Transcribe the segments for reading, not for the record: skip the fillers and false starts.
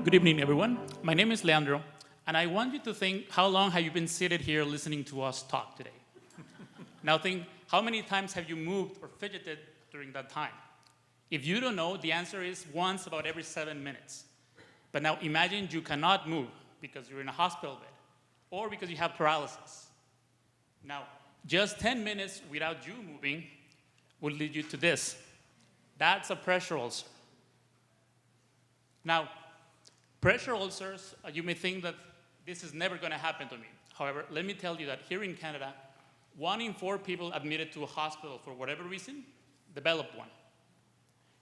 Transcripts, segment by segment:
Good evening, everyone. My name is Leandro, and I want you to think, how long have you been seated here listening to us talk today? Now think, how many times have you moved or fidgeted during that time? If you don't know, the answer is once about every 7 minutes. But now imagine you cannot move because you're in a hospital bed or because you have paralysis. Now, just 10 minutes without you moving will lead you to this. That's a pressure ulcer. Now, pressure ulcers, you may think that this is never going to happen to me. However, let me tell you that here in Canada, 1 in 4 people admitted to a hospital for whatever reason develop one.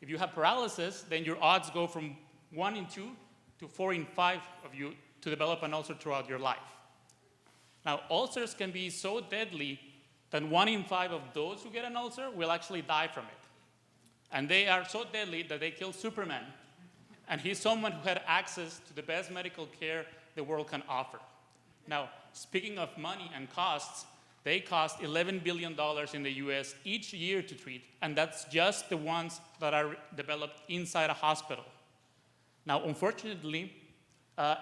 If you have paralysis, then your odds go from 1 in 2 to 4 in 5 of you to develop an ulcer throughout your life. Now, ulcers can be so deadly that 1 in 5 of those who get an ulcer will actually die from it. And they are so deadly that they kill Superman. And he's someone who had access to the best medical care the world can offer. Now, speaking of money and costs, they cost $11 billion in the US each year to treat, and that's just the ones that are developed inside a hospital. Now, unfortunately,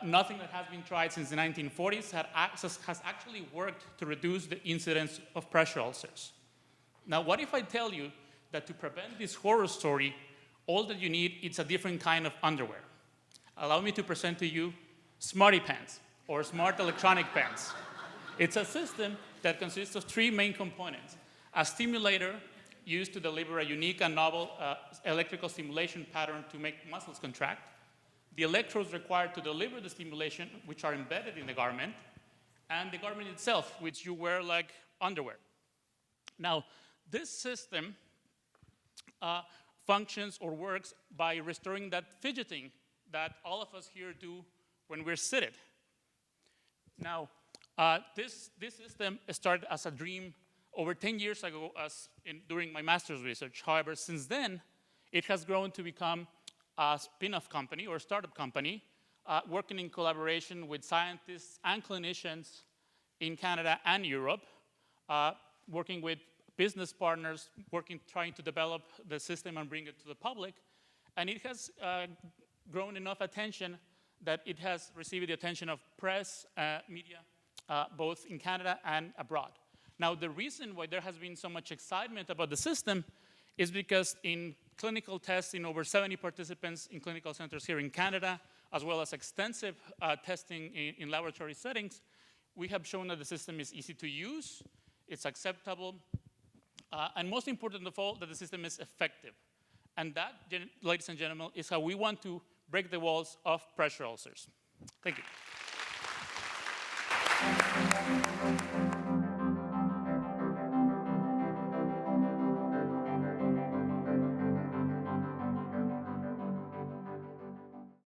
nothing that has been tried since the 1940s has actually worked to reduce the incidence of pressure ulcers. Now, what if I tell you that to prevent this horror story, all that you need is a different kind of underwear? Allow me to present to you Smarty Pants, or Smart Electronic Pants. It's a system that consists of 3 main components: a stimulator used to deliver a unique and novel electrical stimulation pattern to make muscles contract, the electrodes required to deliver the stimulation, which are embedded in the garment, and the garment itself, which you wear like underwear. Now, this system functions or works by restoring that fidgeting that all of us here do when we're seated. Now, this system started as a dream over 10 years ago during my master's research. However, since then, it has grown to become a spin-off company or startup company working in collaboration with scientists and clinicians in Canada and Europe, working with business partners, trying to develop the system and bring it to the public. And it has grown enough attention that it has received the attention of press, media, both in Canada and abroad. Now, the reason why there has been so much excitement about the system is because in clinical tests in over 70 participants in clinical centers here in Canada, as well as extensive testing in laboratory settings, we have shown that the system is easy to use, it's acceptable, and most important of all, that the system is effective. And that, ladies and gentlemen, is how we want to break the walls of pressure ulcers. Thank you.